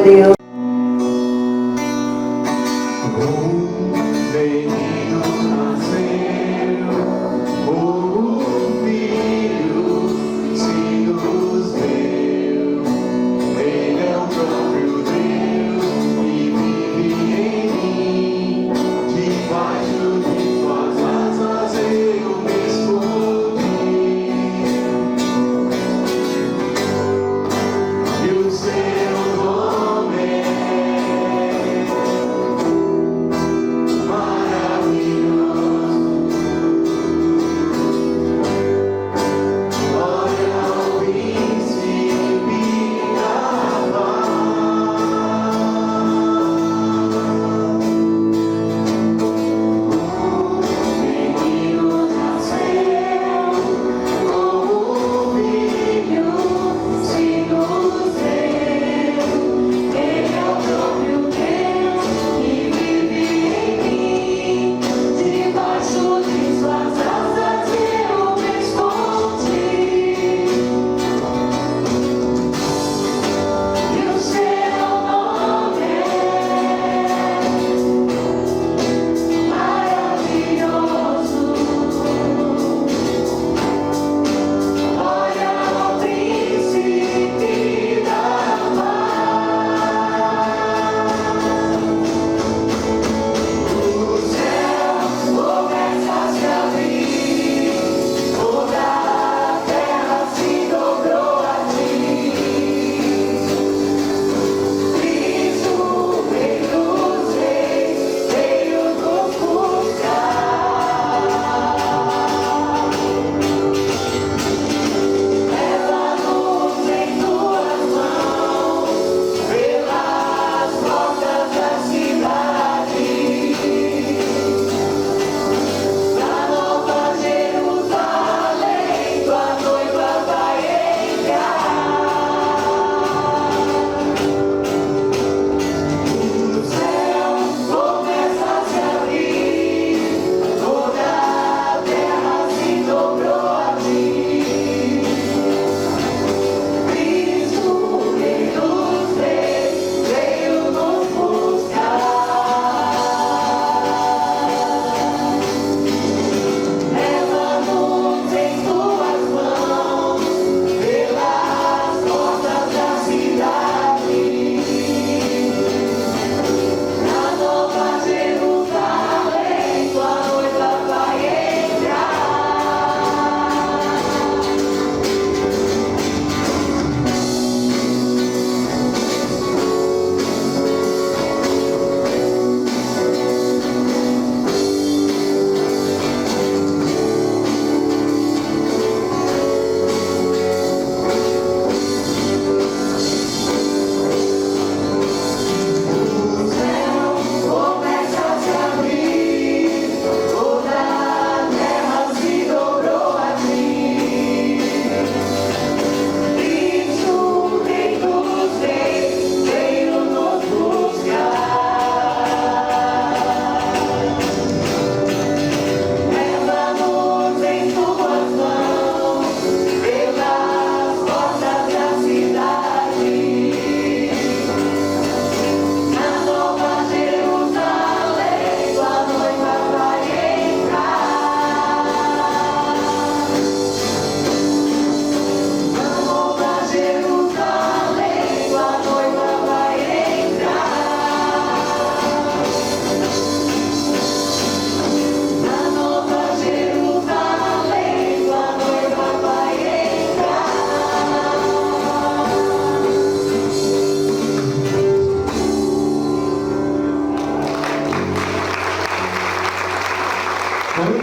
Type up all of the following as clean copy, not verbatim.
Deus.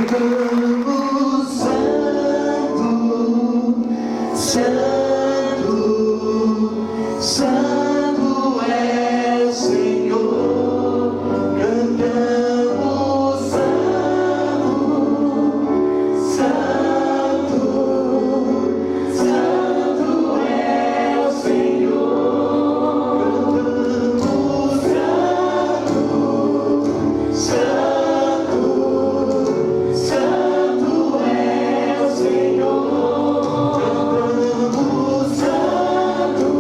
Cantamos Santo, Santo, Santo é o Senhor. Cantamos Santo, Santo, Santo é o Senhor. Cantamos Santo, Santo, Santo é o Senhor. Cantamos Santo,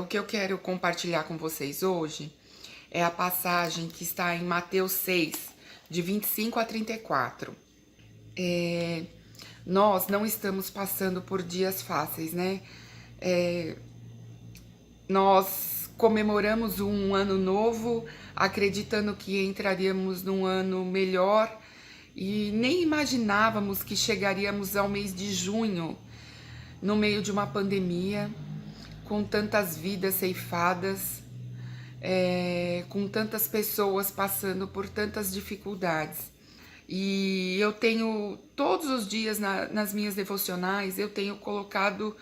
O que eu quero compartilhar com vocês hoje é a passagem que está em Mateus 6, de 25 a 34. Nós não estamos passando por dias fáceis, né? Nós comemoramos um ano novo, acreditando que entraríamos num ano melhor e nem imaginávamos que chegaríamos ao mês de junho, no meio de uma pandemia, com tantas vidas ceifadas, com tantas pessoas passando por tantas dificuldades. E eu tenho, todos os dias nas minhas devocionais, eu tenho colocado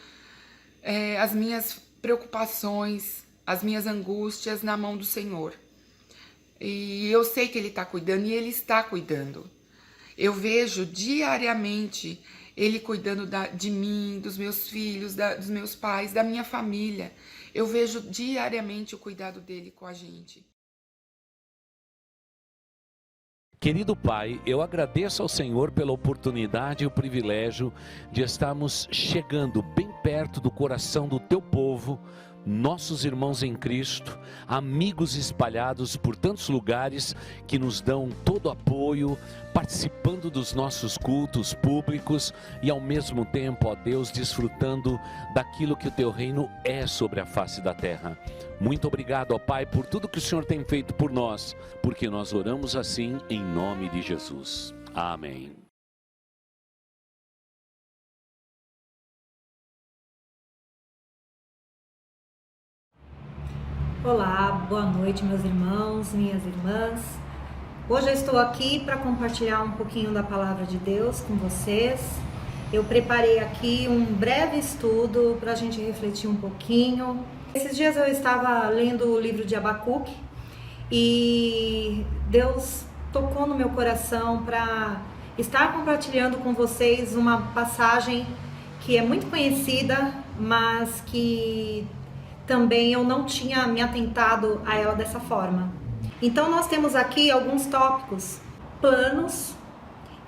as minhas preocupações, as minhas angústias na mão do Senhor. E eu sei que Ele está cuidando, e Ele está cuidando. Eu vejo diariamente Ele cuidando de mim, dos meus filhos, dos meus pais, da minha família. Eu vejo diariamente o cuidado dele com a gente. Querido Pai, eu agradeço ao Senhor pela oportunidade e o privilégio de estarmos chegando bem perto do coração do Teu povo, nossos irmãos em Cristo, amigos espalhados por tantos lugares que nos dão todo apoio, participando dos nossos cultos públicos e ao mesmo tempo, ó Deus, desfrutando daquilo que o Teu reino é sobre a face da terra. Muito obrigado, ó Pai, por tudo que o Senhor tem feito por nós, porque nós oramos assim em nome de Jesus. Amém. Olá, boa noite, meus irmãos, minhas irmãs. Hoje eu estou aqui para compartilhar um pouquinho da palavra de Deus com vocês. Eu preparei aqui um breve estudo para a gente refletir um pouquinho. Esses dias eu estava lendo o livro de Abacuque e Deus tocou no meu coração para estar compartilhando com vocês uma passagem que é muito conhecida, mas que também eu não tinha me atentado a ela dessa forma. Então nós temos aqui alguns tópicos: planos,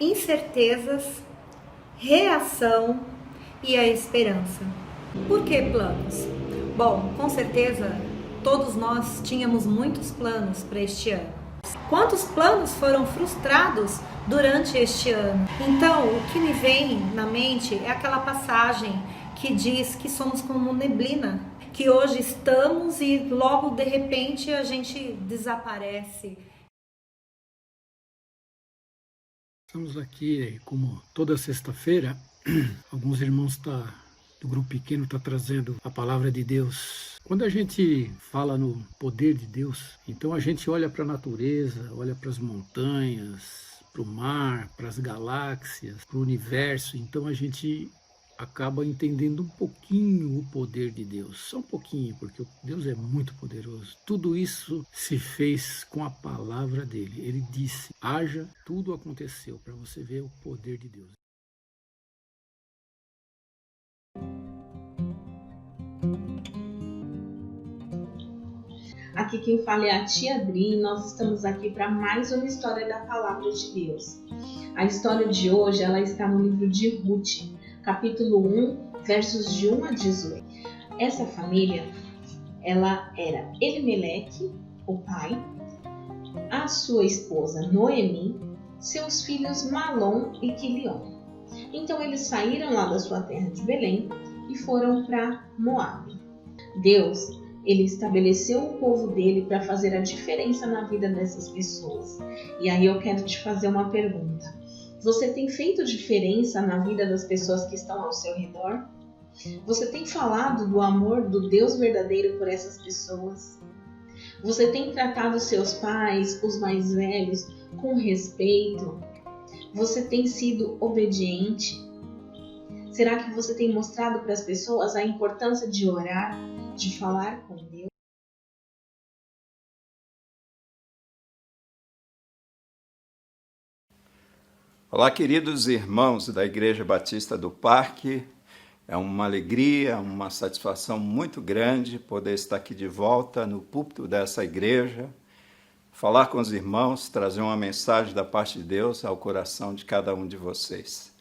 incertezas, reação e a esperança. Por que planos? Bom, com certeza todos nós tínhamos muitos planos para este ano. Quantos planos foram frustrados durante este ano? Então, o que me vem na mente é aquela passagem que diz que somos como neblina, que hoje estamos e logo de repente a gente desaparece. Estamos aqui, como toda sexta-feira, alguns irmãos do grupo pequeno estão trazendo a palavra de Deus. Quando a gente fala no poder de Deus, então a gente olha para a natureza, olha para as montanhas, para o mar, para as galáxias, para o universo, então a gente acaba entendendo um pouquinho o poder de Deus, só um pouquinho, porque Deus é muito poderoso. Tudo isso se fez com a palavra dele. Ele disse, haja, tudo aconteceu, para você ver o poder de Deus. Aqui quem fala é a tia Adri e nós estamos aqui para mais uma história da palavra de Deus. A história de hoje ela está no livro de Ruth, capítulo 1, versos de 1 a 18. Essa família, ela era Elimeleque, o pai, a sua esposa Noemi, seus filhos Malom e Quilion. Então eles saíram lá da sua terra de Belém e foram para Moabe. Deus, ele estabeleceu o povo dele para fazer a diferença na vida dessas pessoas. E aí eu quero te fazer uma pergunta. Você tem feito diferença na vida das pessoas que estão ao seu redor? Você tem falado do amor do Deus verdadeiro por essas pessoas? Você tem tratado seus pais, os mais velhos, com respeito? Você tem sido obediente? Será que você tem mostrado para as pessoas a importância de orar, de falar com Deus? Olá, queridos irmãos da Igreja Batista do Parque. É uma alegria, uma satisfação muito grande poder estar aqui de volta no púlpito dessa igreja, falar com os irmãos, trazer uma mensagem da parte de Deus ao coração de cada um de vocês.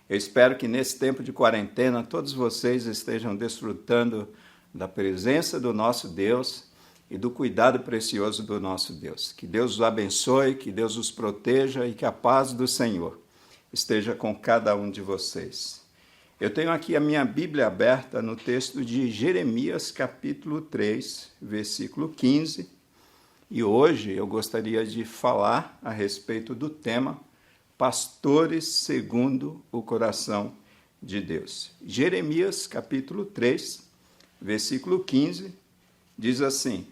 Eu espero que nesse tempo de quarentena todos vocês estejam desfrutando da presença do nosso Deus e do cuidado precioso do nosso Deus. Que Deus os abençoe, que Deus os proteja e que a paz do Senhor esteja com cada um de vocês. Eu tenho aqui a minha Bíblia aberta no texto de Jeremias, capítulo 3, versículo 15, e hoje eu gostaria de falar a respeito do tema Pastores segundo o coração de Deus. Jeremias, capítulo 3, versículo 15, diz assim: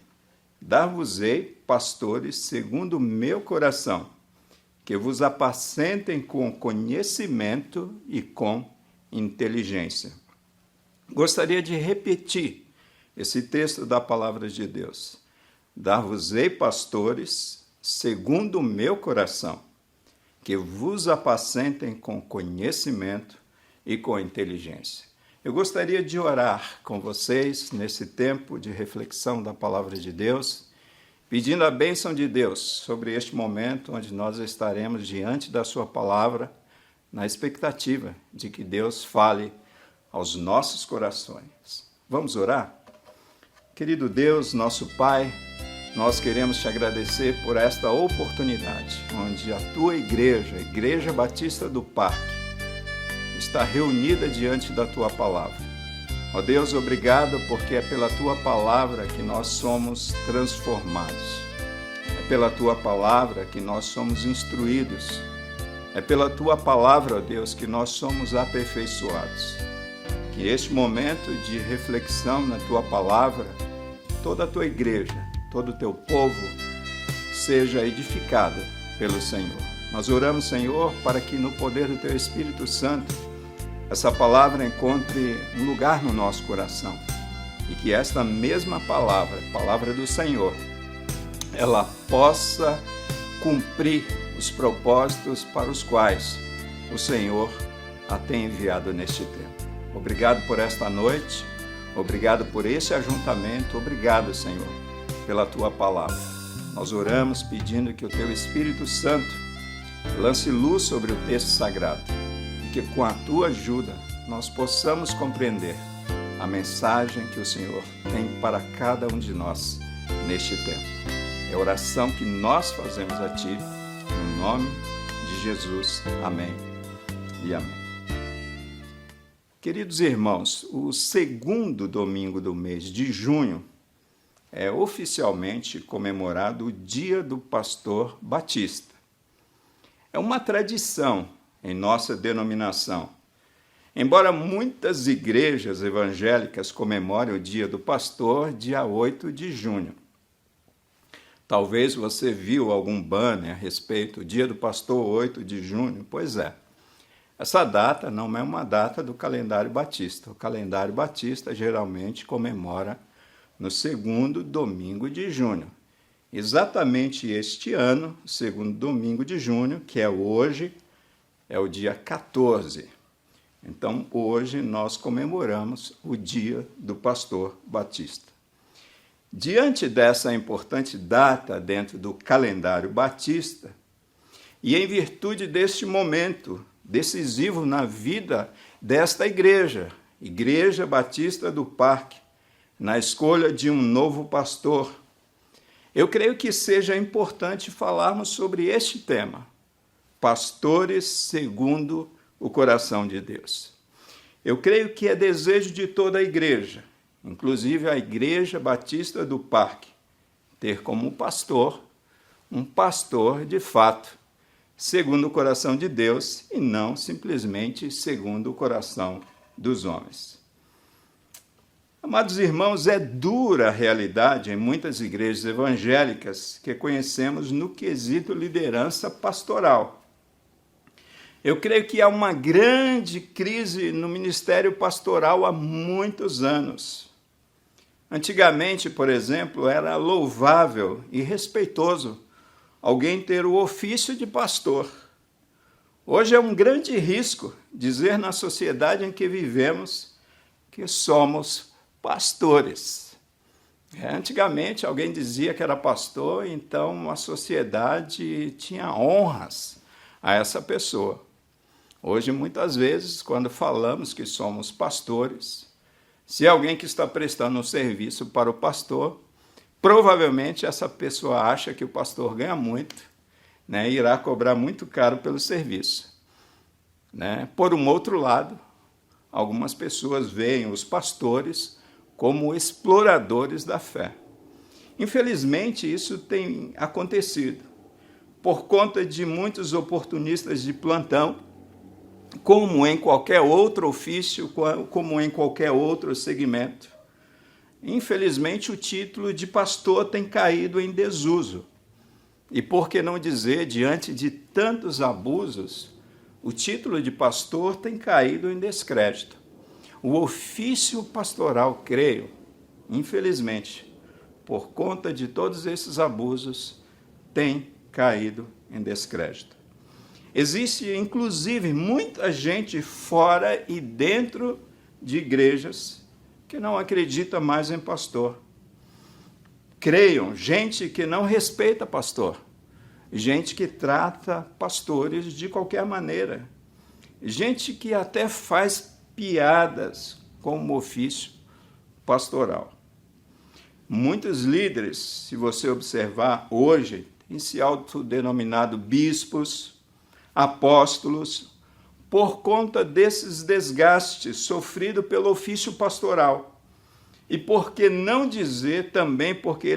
Dar-vos-ei pastores segundo o meu coração, que vos apacentem com conhecimento e com inteligência. Gostaria de repetir esse texto da palavra de Deus. Dar-vos-ei pastores segundo o meu coração, que vos apacentem com conhecimento e com inteligência. Eu gostaria de orar com vocês nesse tempo de reflexão da palavra de Deus, pedindo a bênção de Deus sobre este momento onde nós estaremos diante da sua palavra, na expectativa de que Deus fale aos nossos corações. Vamos orar? Querido Deus, nosso Pai, nós queremos te agradecer por esta oportunidade, onde a tua igreja, a Igreja Batista do Parque, está reunida diante da tua palavra. Ó Deus, obrigado, porque é pela tua palavra que nós somos transformados. É pela tua palavra que nós somos instruídos. É pela tua palavra, ó Deus, que nós somos aperfeiçoados. Que este momento de reflexão na tua palavra, toda a tua igreja, todo o teu povo, seja edificado pelo Senhor. Nós oramos, Senhor, para que no poder do teu Espírito Santo, essa palavra encontre um lugar no nosso coração e que esta mesma palavra, palavra do Senhor, ela possa cumprir os propósitos para os quais o Senhor a tem enviado neste tempo. Obrigado por esta noite, obrigado por esse ajuntamento, obrigado, Senhor, pela tua palavra. Nós oramos pedindo que o teu Espírito Santo lance luz sobre o texto sagrado e que com a tua ajuda nós possamos compreender a mensagem que o Senhor tem para cada um de nós neste tempo. É a oração que nós fazemos a ti, no nome de Jesus. Amém e amém. Queridos irmãos, o segundo domingo do mês de junho é oficialmente comemorado o Dia do Pastor Batista. É uma tradição em nossa denominação. Embora muitas igrejas evangélicas comemorem o Dia do Pastor dia 8 de junho. Talvez você viu algum banner a respeito do Dia do Pastor 8 de junho. Pois é, essa data não é uma data do calendário batista. O calendário batista geralmente comemora no segundo domingo de junho. Exatamente este ano, segundo domingo de junho, que é hoje, é o dia 14. Então, hoje nós comemoramos o Dia do Pastor Batista. Diante dessa importante data dentro do calendário batista, e em virtude deste momento decisivo na vida desta igreja, Igreja Batista do Parque, na escolha de um novo pastor, eu creio que seja importante falarmos sobre este tema, pastores segundo o coração de Deus. Eu creio que é desejo de toda a igreja, inclusive a Igreja Batista do Parque, ter como pastor um pastor de fato, segundo o coração de Deus e não simplesmente segundo o coração dos homens. Amados irmãos, é dura a realidade em muitas igrejas evangélicas que conhecemos no quesito liderança pastoral. Eu creio que há uma grande crise no ministério pastoral há muitos anos. Antigamente, por exemplo, era louvável e respeitoso alguém ter o ofício de pastor. Hoje é um grande risco dizer na sociedade em que vivemos que somos pastores. Antigamente alguém dizia que era pastor, então a sociedade tinha honras a essa pessoa. Hoje, muitas vezes, quando falamos que somos pastores, Se é alguém que está prestando um serviço para o pastor, provavelmente essa pessoa acha que o pastor ganha muito, né, e irá cobrar muito caro pelo serviço. Né? Por um outro lado, algumas pessoas veem os pastores como exploradores da fé. Infelizmente, isso tem acontecido por conta de muitos oportunistas de plantão, como em qualquer outro ofício, como em qualquer outro segmento. Infelizmente, o título de pastor tem caído em desuso. E por que não dizer, diante de tantos abusos, o título de pastor tem caído em descrédito. O ofício pastoral, creio, infelizmente, por conta de todos esses abusos, tem caído em descrédito. Existe, inclusive, muita gente fora e dentro de igrejas que não acredita mais em pastor. Creiam, gente que não respeita pastor, gente que trata pastores de qualquer maneira, gente que até faz piadas com o ofício pastoral. Muitos líderes, se você observar hoje, têm se autodenominado bispos, apóstolos, por conta desses desgastes sofridos pelo ofício pastoral. E por que não dizer também porque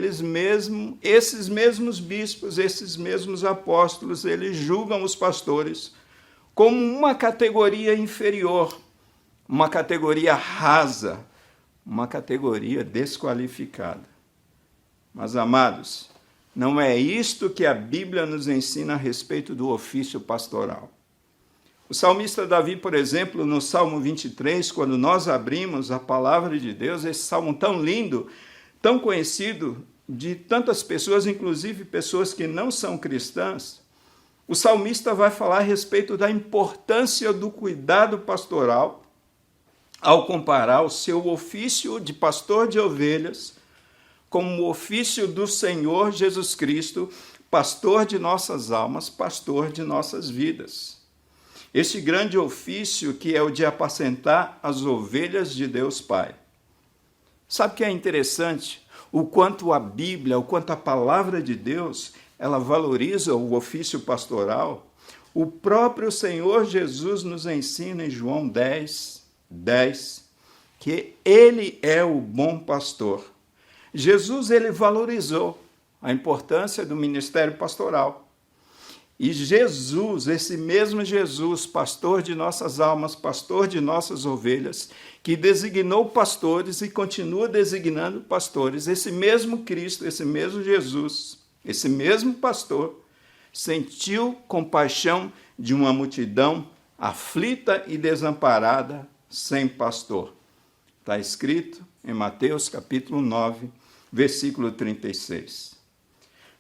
esses mesmos bispos, esses mesmos apóstolos, eles julgam os pastores como uma categoria inferior, uma categoria rasa, uma categoria desqualificada. Mas, amados, não é isto que a Bíblia nos ensina a respeito do ofício pastoral. O salmista Davi, por exemplo, no Salmo 23, quando nós abrimos a palavra de Deus, esse salmo tão lindo, tão conhecido de tantas pessoas, inclusive pessoas que não são cristãs, o salmista vai falar a respeito da importância do cuidado pastoral ao comparar o seu ofício de pastor de ovelhas como o ofício do Senhor Jesus Cristo, pastor de nossas almas, pastor de nossas vidas. Este grande ofício que é o de apacentar as ovelhas de Deus Pai. Sabe o que é interessante? O quanto a Bíblia, o quanto a palavra de Deus, ela valoriza o ofício pastoral. O próprio Senhor Jesus nos ensina em João 10, que Ele é o bom pastor. Jesus, ele valorizou a importância do ministério pastoral. E Jesus, esse mesmo Jesus, pastor de nossas almas, pastor de nossas ovelhas, que designou pastores e continua designando pastores, esse mesmo Cristo, esse mesmo Jesus, esse mesmo pastor, sentiu compaixão de uma multidão aflita e desamparada, sem pastor. Está escrito em Mateus capítulo 9, versículo 36.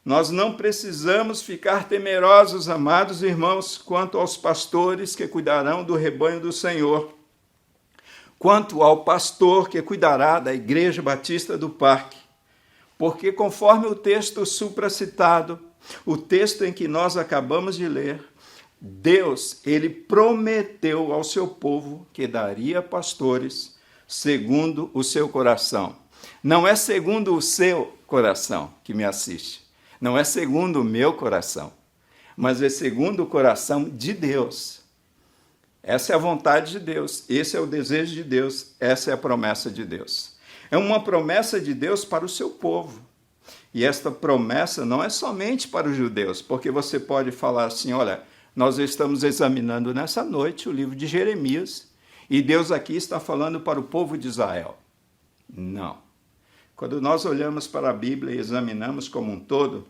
Nós não precisamos ficar temerosos, amados irmãos, quanto aos pastores que cuidarão do rebanho do Senhor, quanto ao pastor que cuidará da Igreja Batista do Parque, porque conforme o texto supracitado, o texto em que nós acabamos de ler, Deus, ele prometeu ao seu povo que daria pastores segundo o seu coração. Não é segundo o seu coração que me assiste. Não é segundo o meu coração, mas é segundo o coração de Deus. Essa é a vontade de Deus, esse é o desejo de Deus, essa é a promessa de Deus. É uma promessa de Deus para o seu povo. E esta promessa não é somente para os judeus, porque você pode falar assim, olha, nós estamos examinando nessa noite o livro de Jeremias, e Deus aqui está falando para o povo de Israel. Não. Quando nós olhamos para a Bíblia e examinamos como um todo,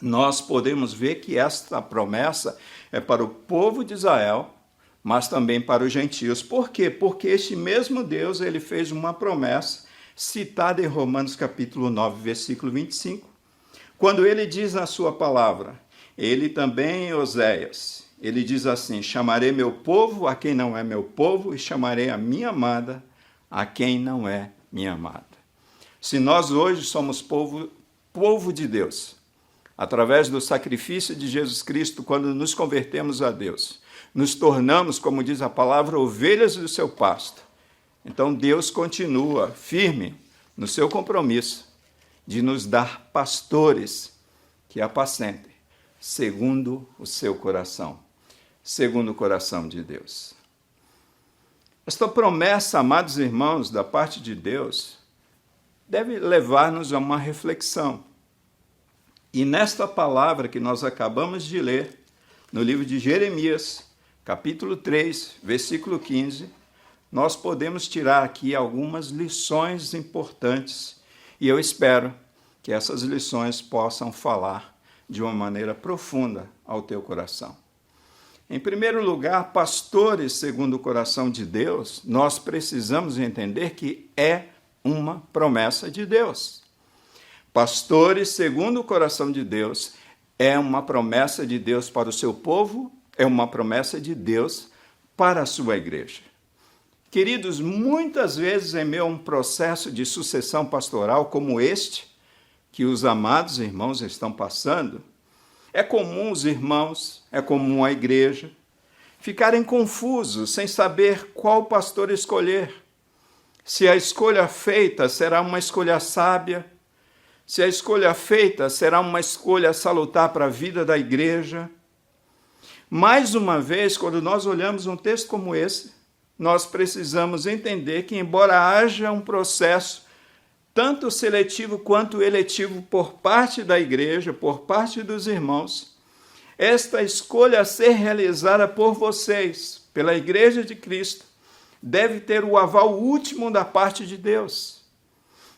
nós podemos ver que esta promessa é para o povo de Israel, mas também para os gentios. Por quê? Porque este mesmo Deus, ele fez uma promessa citada em Romanos capítulo 9, versículo 25, quando ele diz na sua palavra, ele também em Oséias, ele diz assim, chamarei meu povo a quem não é meu povo e chamarei a minha amada a quem não é minha amada. Se nós hoje somos povo de Deus, através do sacrifício de Jesus Cristo, quando nos convertemos a Deus, nos tornamos, como diz a palavra, ovelhas do seu pasto. Então Deus continua firme no seu compromisso de nos dar pastores que apacentem segundo o seu coração, segundo o coração de Deus. Esta promessa, amados irmãos, da parte de Deus, deve levar-nos a uma reflexão. E nesta palavra que nós acabamos de ler, no livro de Jeremias, capítulo 3, versículo 15, nós podemos tirar aqui algumas lições importantes e eu espero que essas lições possam falar de uma maneira profunda ao teu coração. Em primeiro lugar, pastores segundo o coração de Deus, nós precisamos entender que é uma promessa de Deus. Pastores segundo o coração de Deus é uma promessa de Deus para o seu povo, é uma promessa de Deus para a sua igreja. Queridos, muitas vezes em meio a um processo de sucessão pastoral como este, que os amados irmãos estão passando, é comum os irmãos, é comum a igreja, ficarem confusos, sem saber qual pastor escolher. Se a escolha feita será uma escolha sábia, se a escolha feita será uma escolha salutar para a vida da igreja. Mais uma vez, quando nós olhamos um texto como esse, nós precisamos entender que, embora haja um processo tanto seletivo quanto eletivo por parte da igreja, por parte dos irmãos, esta escolha a ser realizada por vocês, pela Igreja de Cristo, deve ter o aval último da parte de Deus.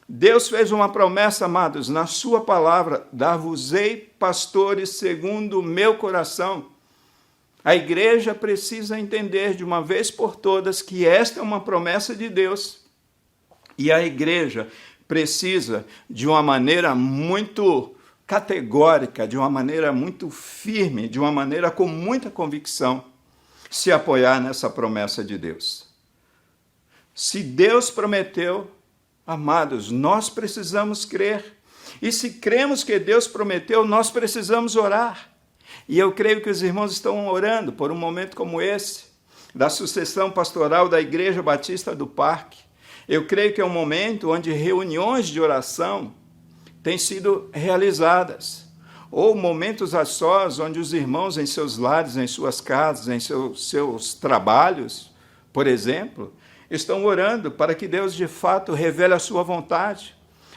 Deus fez uma promessa, amados, na sua palavra, dar-vos-ei pastores segundo o meu coração. A igreja precisa entender de uma vez por todas que esta é uma promessa de Deus e a igreja precisa, de uma maneira muito categórica, de uma maneira muito firme, de uma maneira com muita convicção, se apoiar nessa promessa de Deus. Se Deus prometeu, amados, nós precisamos crer. E se cremos que Deus prometeu, nós precisamos orar. E eu creio que os irmãos estão orando por um momento como esse, da sucessão pastoral da Igreja Batista do Parque. Eu creio que é um momento onde reuniões de oração têm sido realizadas, ou momentos a sós, onde os irmãos em seus lares, em suas casas, em seus trabalhos, por exemplo, estão orando para que Deus de fato revele a sua vontade,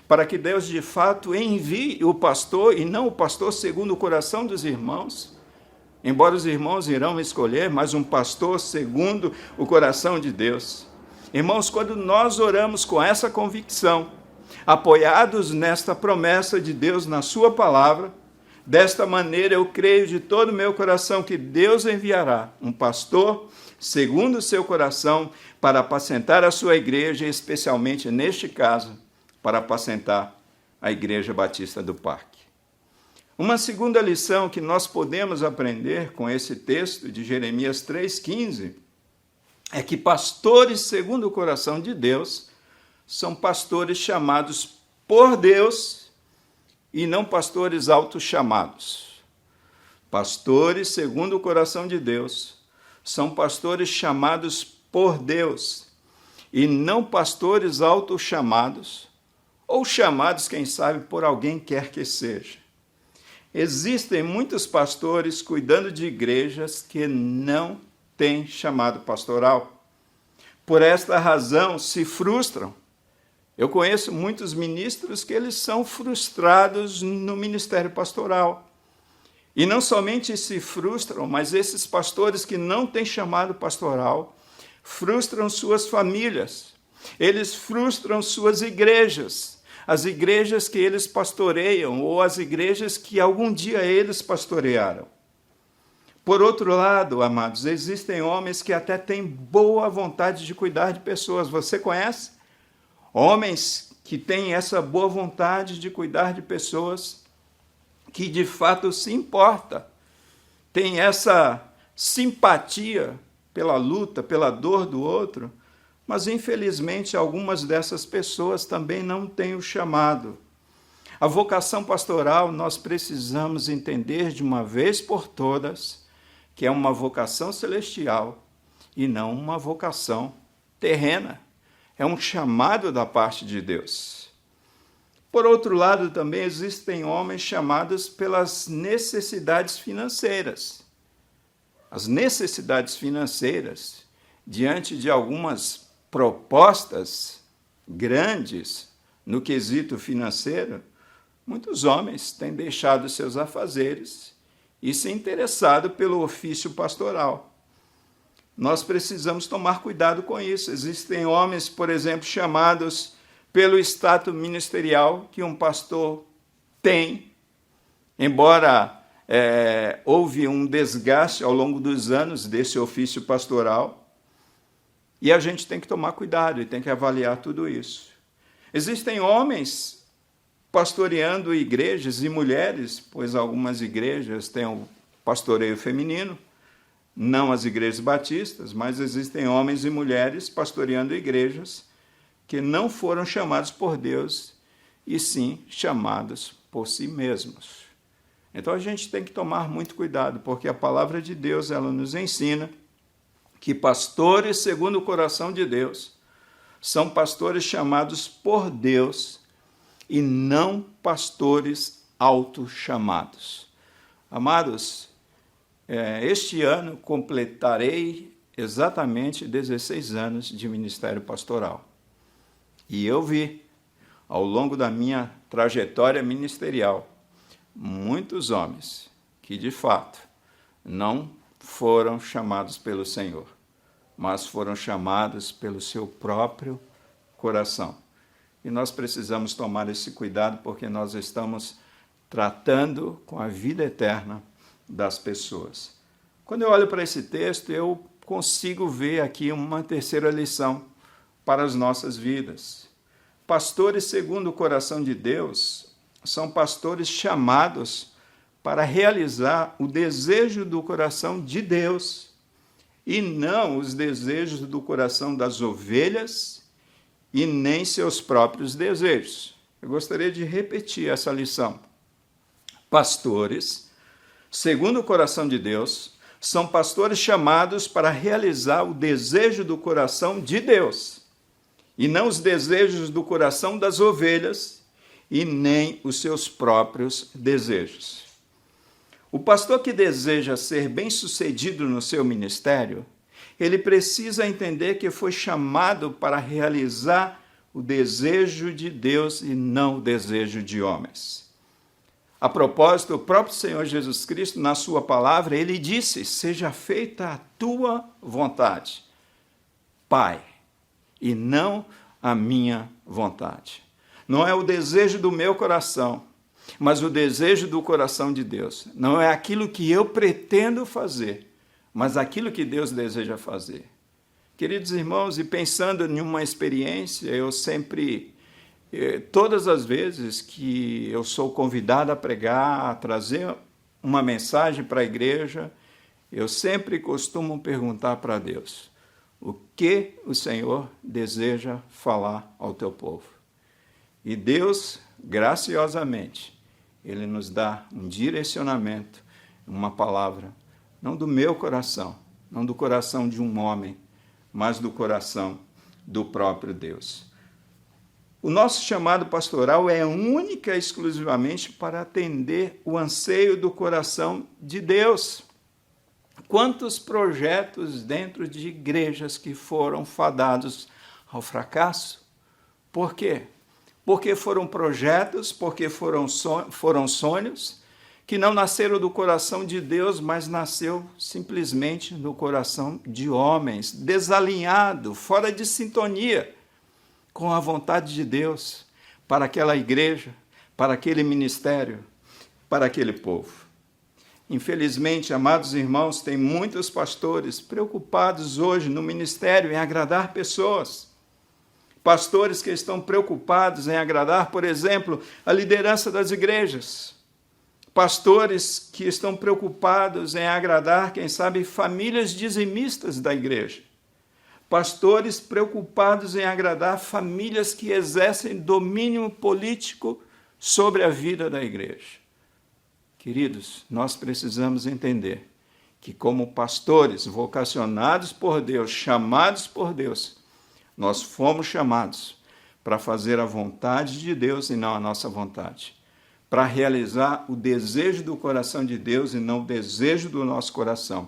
para que Deus de fato envie o pastor, e não o pastor segundo o coração dos irmãos, embora os irmãos irão escolher, mas um pastor segundo o coração de Deus. Irmãos, quando nós oramos com essa convicção, apoiados nesta promessa de Deus na sua palavra, desta maneira eu creio de todo o meu coração que Deus enviará um pastor segundo o seu coração para apacentar a sua igreja, e especialmente neste caso, para apacentar a Igreja Batista do Parque. Uma segunda lição que nós podemos aprender com esse texto de Jeremias 3,15 é que pastores segundo o coração de Deus são pastores chamados por Deus e não pastores autochamados. Pastores segundo o coração de Deus são pastores chamados por Deus e não pastores autochamados ou chamados, quem sabe, por alguém quer que seja. Existem muitos pastores cuidando de igrejas que não têm chamado pastoral. Por esta razão, se frustram. Eu conheço muitos ministros que eles são frustrados no ministério pastoral. E não somente se frustram, mas esses pastores que não têm chamado pastoral frustram suas famílias. Eles frustram suas igrejas. As igrejas que eles pastoreiam ou as igrejas que algum dia eles pastorearam. Por outro lado, amados, existem homens que até têm boa vontade de cuidar de pessoas. Você conhece? Homens que têm essa boa vontade de cuidar de pessoas, que de fato se importa, tem essa simpatia pela luta, pela dor do outro, mas infelizmente algumas dessas pessoas também não têm o chamado. A vocação pastoral nós precisamos entender de uma vez por todas que é uma vocação celestial e não uma vocação terrena. é um chamado da parte de Deus. Por outro lado, também existem homens chamados pelas necessidades financeiras. As necessidades financeiras, diante de algumas propostas grandes no quesito financeiro, muitos homens têm deixado seus afazeres e se interessado pelo ofício pastoral. Nós precisamos tomar cuidado com isso. Existem homens, por exemplo, chamados pelo status ministerial que um pastor tem, embora houve um desgaste ao longo dos anos desse ofício pastoral, e a gente tem que tomar cuidado e tem que avaliar tudo isso. Existem homens pastoreando igrejas e mulheres, pois algumas igrejas têm o pastoreio feminino, não as igrejas batistas, mas existem homens e mulheres pastoreando igrejas que não foram chamados por Deus, e sim chamados por si mesmos. Então a gente tem que tomar muito cuidado, porque a palavra de Deus, ela nos ensina que pastores segundo o coração de Deus são pastores chamados por Deus e não pastores autochamados. Amados, este ano completarei exatamente 16 anos de ministério pastoral. E eu vi, ao longo da minha trajetória ministerial, muitos homens que, de fato, não foram chamados pelo Senhor, mas foram chamados pelo seu próprio coração. E nós precisamos tomar esse cuidado, porque nós estamos tratando com a vida eterna das pessoas. Quando eu olho para esse texto, eu consigo ver aqui uma terceira lição para as nossas vidas. Pastores segundo o coração de Deus são pastores chamados para realizar o desejo do coração de Deus e não os desejos do coração das ovelhas e nem seus próprios desejos. Eu gostaria de repetir essa lição. Pastores, segundo o coração de Deus, são pastores chamados para realizar o desejo do coração de Deus e não os desejos do coração das ovelhas e nem os seus próprios desejos. O pastor que deseja ser bem-sucedido no seu ministério, ele precisa entender que foi chamado para realizar o desejo de Deus e não o desejo de homens. A propósito, o próprio Senhor Jesus Cristo, na sua palavra, ele disse: seja feita a tua vontade, Pai, e não a minha vontade. Não é o desejo do meu coração, mas o desejo do coração de Deus. Não é aquilo que eu pretendo fazer, mas aquilo que Deus deseja fazer. Queridos irmãos, e pensando em uma experiência, eu sempre, todas as vezes que eu sou convidado a pregar, a trazer uma mensagem para a igreja, eu sempre costumo perguntar para Deus: o que o Senhor deseja falar ao teu povo? E Deus, graciosamente, Ele nos dá um direcionamento, uma palavra, não do meu coração, não do coração de um homem, mas do coração do próprio Deus. O nosso chamado pastoral é única e exclusivamente para atender o anseio do coração de Deus. Quantos projetos dentro de igrejas que foram fadados ao fracasso? Por quê? Porque foram projetos, porque foram sonhos que não nasceram do coração de Deus, mas nasceu simplesmente no coração de homens, desalinhado, fora de sintonia com a vontade de Deus para aquela igreja, para aquele ministério, para aquele povo. Infelizmente, amados irmãos, tem muitos pastores preocupados hoje no ministério em agradar pessoas. Pastores que estão preocupados em agradar, por exemplo, a liderança das igrejas. Pastores que estão preocupados em agradar, quem sabe, famílias dizimistas da igreja. Pastores preocupados em agradar famílias que exercem domínio político sobre a vida da igreja. Queridos, nós precisamos entender que, como pastores vocacionados por Deus, chamados por Deus, Nós fomos chamados para fazer a vontade de Deus e não a nossa vontade. Para realizar o desejo do coração de Deus e não o desejo do nosso coração.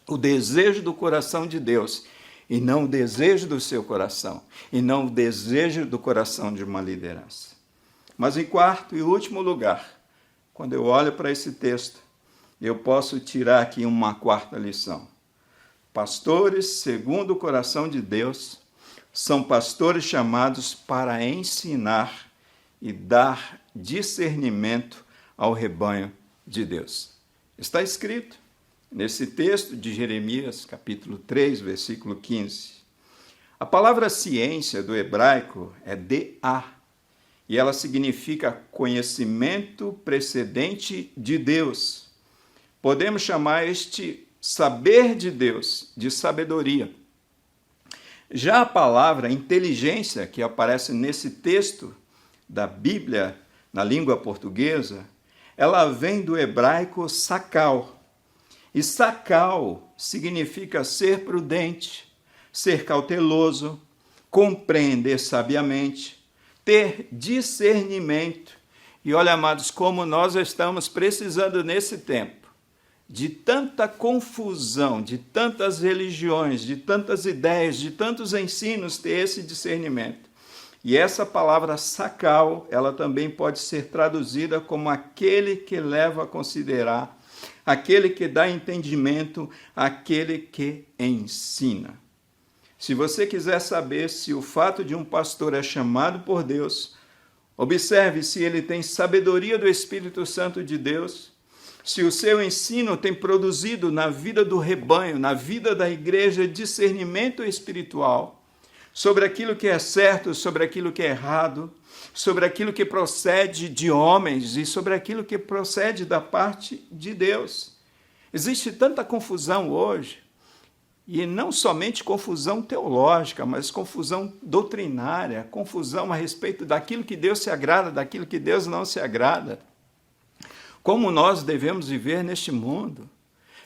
O desejo do coração de Deus e não o desejo do seu coração. E não o desejo do coração de uma liderança. Mas em quarto e último lugar, quando eu olho para esse texto, eu posso tirar aqui uma quarta lição. Pastores, segundo o coração de Deus, são pastores chamados para ensinar e dar discernimento ao rebanho de Deus. Está escrito nesse texto de Jeremias, capítulo 3, versículo 15. A palavra ciência do hebraico é deá, e ela significa conhecimento precedente de Deus. Podemos chamar este saber de Deus de sabedoria. Já a palavra inteligência, que aparece nesse texto da Bíblia, na língua portuguesa, ela vem do hebraico sakal. E sakal significa ser prudente, ser cauteloso, compreender sabiamente, ter discernimento. E olha, amados, como nós estamos precisando nesse tempo de tanta confusão, de tantas religiões, de tantas ideias, de tantos ensinos, ter esse discernimento. E essa palavra sakal, ela também pode ser traduzida como aquele que leva a considerar, aquele que dá entendimento, aquele que ensina. Se você quiser saber se o fato de um pastor é chamado por Deus, observe se ele tem sabedoria do Espírito Santo de Deus, se o seu ensino tem produzido na vida do rebanho, na vida da igreja, discernimento espiritual sobre aquilo que é certo, sobre aquilo que é errado, sobre aquilo que procede de homens e sobre aquilo que procede da parte de Deus. Existe tanta confusão hoje, e não somente confusão teológica, mas confusão doutrinária, confusão a respeito daquilo que Deus se agrada, daquilo que Deus não se agrada. Como nós devemos viver neste mundo?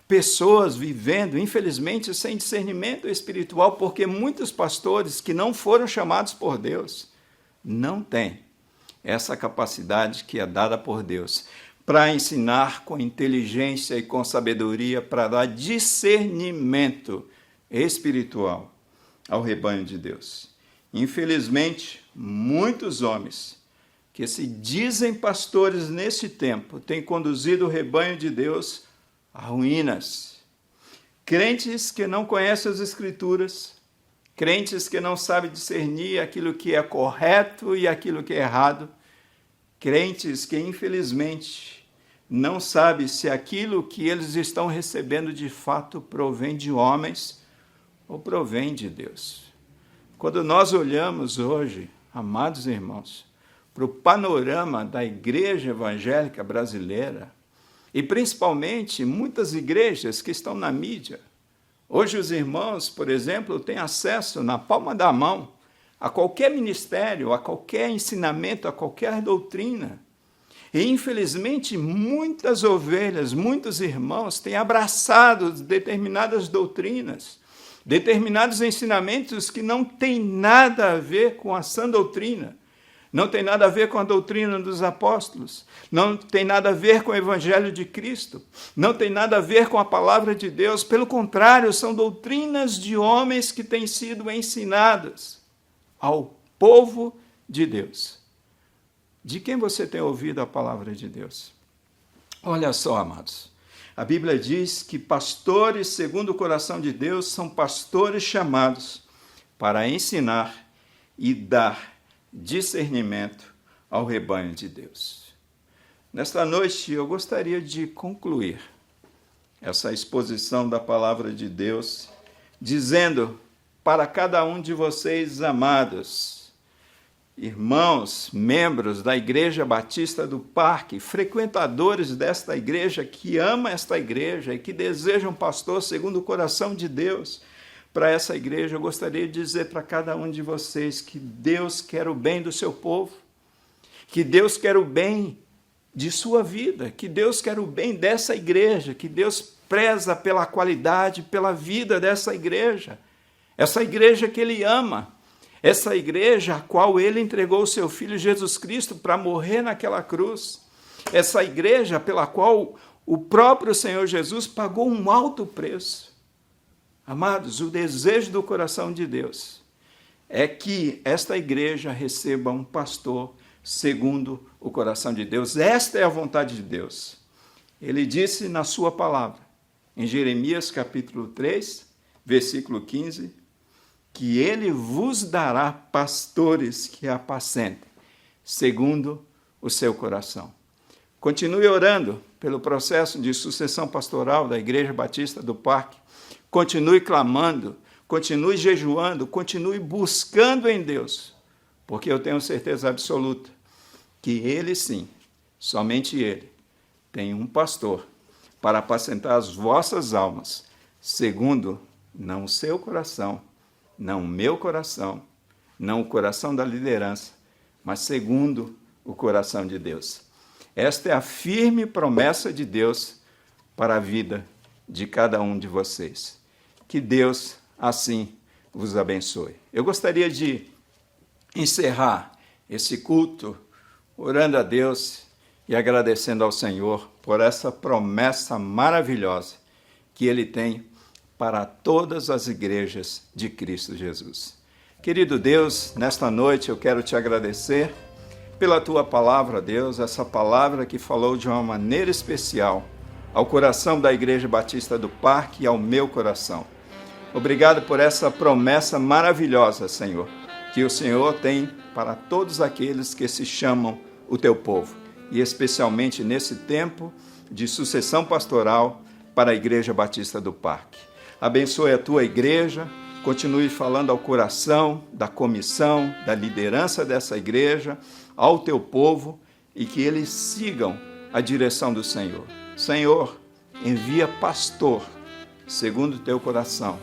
Pessoas vivendo, infelizmente, sem discernimento espiritual, porque muitos pastores que não foram chamados por Deus não têm essa capacidade que é dada por Deus para ensinar com inteligência e com sabedoria, para dar discernimento espiritual ao rebanho de Deus. Infelizmente, muitos homens que se dizem pastores nesse tempo têm conduzido o rebanho de Deus a ruínas. Crentes que não conhecem as Escrituras, crentes que não sabem discernir aquilo que é correto e aquilo que é errado, crentes que, infelizmente, não sabem se aquilo que eles estão recebendo de fato provém de homens ou provém de Deus. Quando nós olhamos hoje, amados irmãos, para o panorama da igreja evangélica brasileira, e principalmente muitas igrejas que estão na mídia. Hoje os irmãos, por exemplo, têm acesso na palma da mão a qualquer ministério, a qualquer ensinamento, a qualquer doutrina. E, infelizmente, muitas ovelhas, muitos irmãos têm abraçado determinadas doutrinas, determinados ensinamentos que não têm nada a ver com a sã doutrina, não tem nada a ver com a doutrina dos apóstolos, não tem nada a ver com o evangelho de Cristo, não tem nada a ver com a palavra de Deus, pelo contrário, são doutrinas de homens que têm sido ensinadas ao povo de Deus. De quem você tem ouvido a palavra de Deus? Olha só, amados, a Bíblia diz que pastores, segundo o coração de Deus, são pastores chamados para ensinar e dar discernimento ao rebanho de Deus. Nesta noite, eu gostaria de concluir essa exposição da palavra de Deus, dizendo para cada um de vocês, amados, irmãos, membros da Igreja Batista do Parque, frequentadores desta igreja, que ama esta igreja e que desejam um pastor segundo o coração de Deus, para essa igreja, eu gostaria de dizer para cada um de vocês que Deus quer o bem do seu povo, que Deus quer o bem de sua vida, que Deus quer o bem dessa igreja, que Deus preza pela qualidade, pela vida dessa igreja. Essa igreja que Ele ama, Essa igreja a qual ele entregou o seu Filho Jesus Cristo para morrer naquela cruz. Essa igreja pela qual o próprio Senhor Jesus pagou um alto preço. Amados, o desejo do coração de Deus é que esta igreja receba um pastor segundo o coração de Deus. Esta é a vontade de Deus. Ele disse na sua palavra, em Jeremias capítulo 3, versículo 15, que ele vos dará pastores que apacentem, segundo o seu coração. Continue orando pelo processo de sucessão pastoral da Igreja Batista do Parque. Continue clamando, continue jejuando, continue buscando em Deus, porque eu tenho certeza absoluta que ele sim, somente ele, tem um pastor para apacentar as vossas almas, segundo não o seu coração, não o meu coração, não o coração da liderança, mas segundo o coração de Deus. Esta é a firme promessa de Deus para a vida de cada um de vocês. Que Deus assim vos abençoe. Eu gostaria de encerrar esse culto orando a Deus e agradecendo ao Senhor por essa promessa maravilhosa que Ele tem para todas as igrejas de Cristo Jesus. Querido Deus, nesta noite eu quero te agradecer pela tua palavra, Deus, essa palavra que falou de uma maneira especial ao coração da Igreja Batista do Parque e ao meu coração. Obrigado por essa promessa maravilhosa, Senhor, que o Senhor tem para todos aqueles que se chamam o teu povo, e especialmente nesse tempo de sucessão pastoral para a Igreja Batista do Parque. Abençoe a tua igreja, continue falando ao coração da comissão, da liderança dessa igreja, ao teu povo, e que eles sigam a direção do Senhor. Senhor, envia pastor, segundo o teu coração,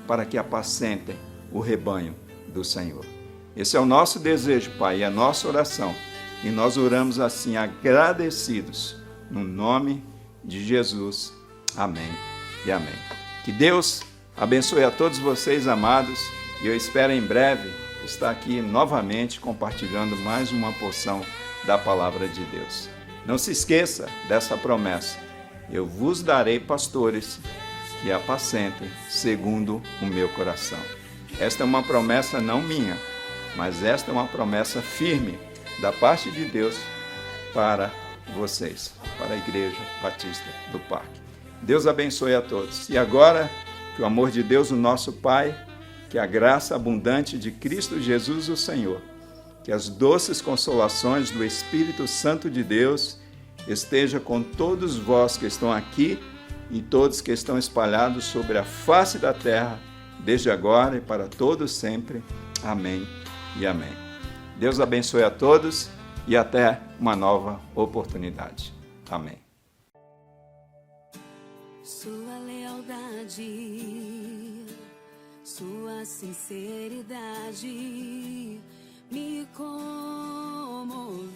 para que apacentem o rebanho do Senhor. Esse é o nosso desejo, Pai, e a nossa oração. E nós oramos assim, agradecidos, no nome de Jesus. Amém e amém. Que Deus abençoe a todos vocês, amados, e eu espero em breve estar aqui novamente compartilhando mais uma porção da palavra de Deus. Não se esqueça dessa promessa. Eu vos darei pastores que apacentem segundo o meu coração. Esta é uma promessa não minha, mas esta é uma promessa firme da parte de Deus para vocês, para a Igreja Batista do Parque. Deus abençoe a todos. E agora, que o amor de Deus, o nosso Pai, que a graça abundante de Cristo Jesus, o Senhor, que as doces consolações do Espírito Santo de Deus esteja com todos vós que estão aqui e todos que estão espalhados sobre a face da terra, desde agora e para todos sempre. Amém e amém. Deus abençoe a todos e até uma nova oportunidade. Amém. Sua lealdade, sua sinceridade me comoveu.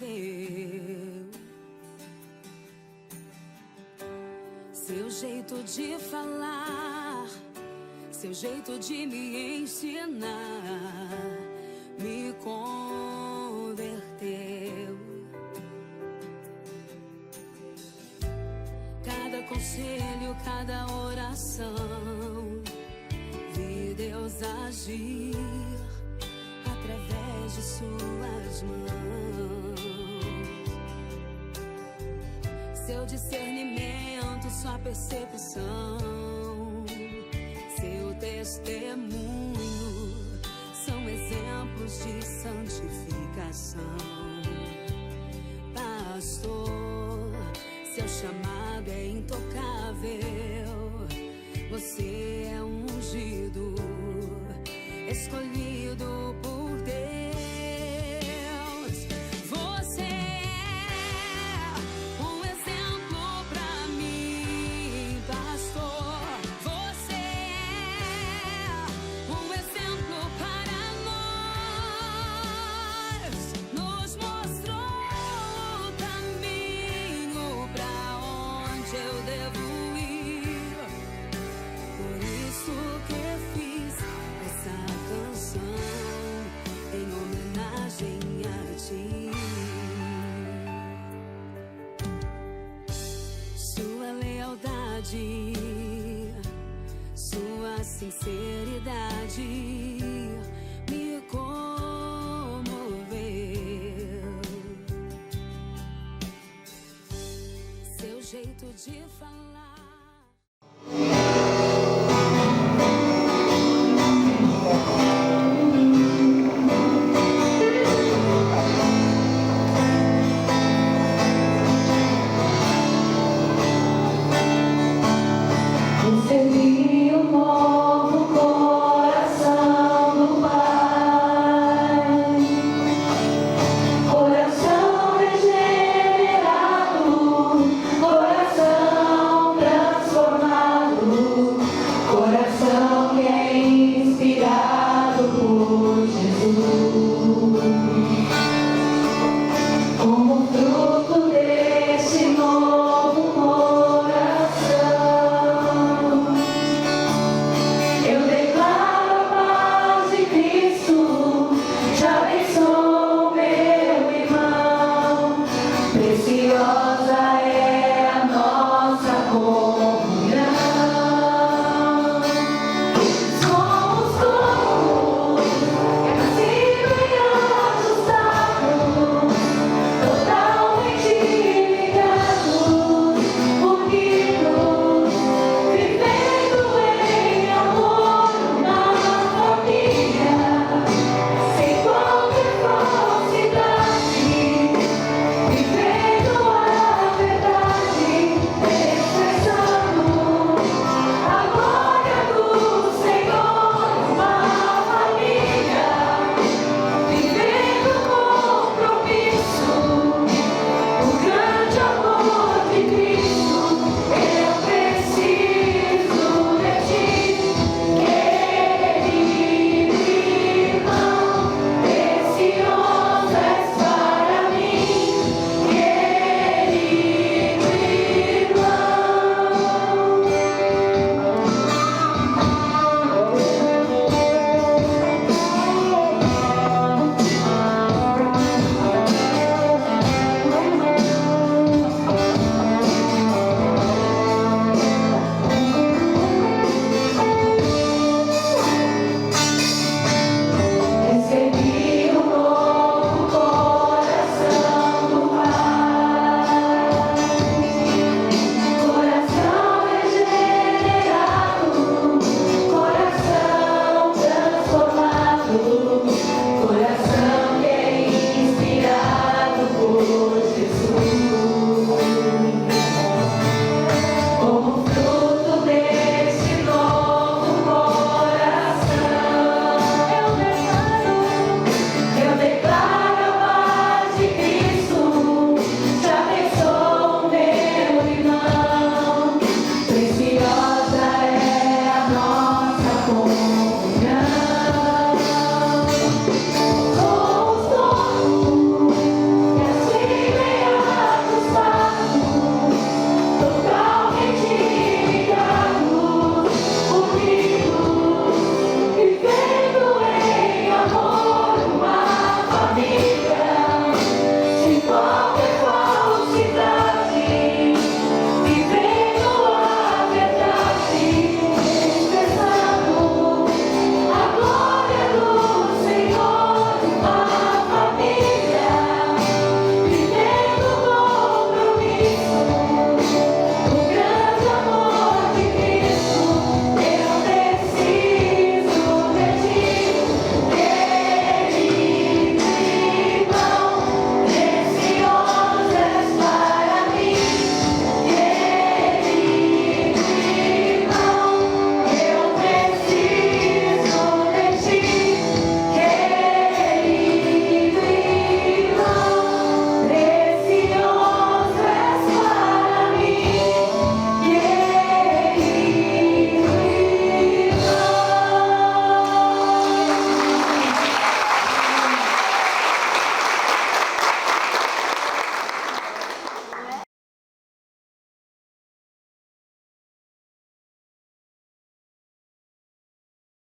Seu jeito de falar, seu jeito de me ensinar me converteu. Cada conselho, cada oração, vi Deus agir através de suas mãos. Seu discernimento, sua percepção, seu testemunho são exemplos de santificação. Pastor, seu chamado é intocável. Você é ungido, escolhido por Deus. Você é um exemplo pra mim, pastor. Você é um exemplo para nós. Nos mostrou o caminho pra onde eu devo ir. Por isso que fiz essa canção. sinceridade me comoveu. Seu jeito de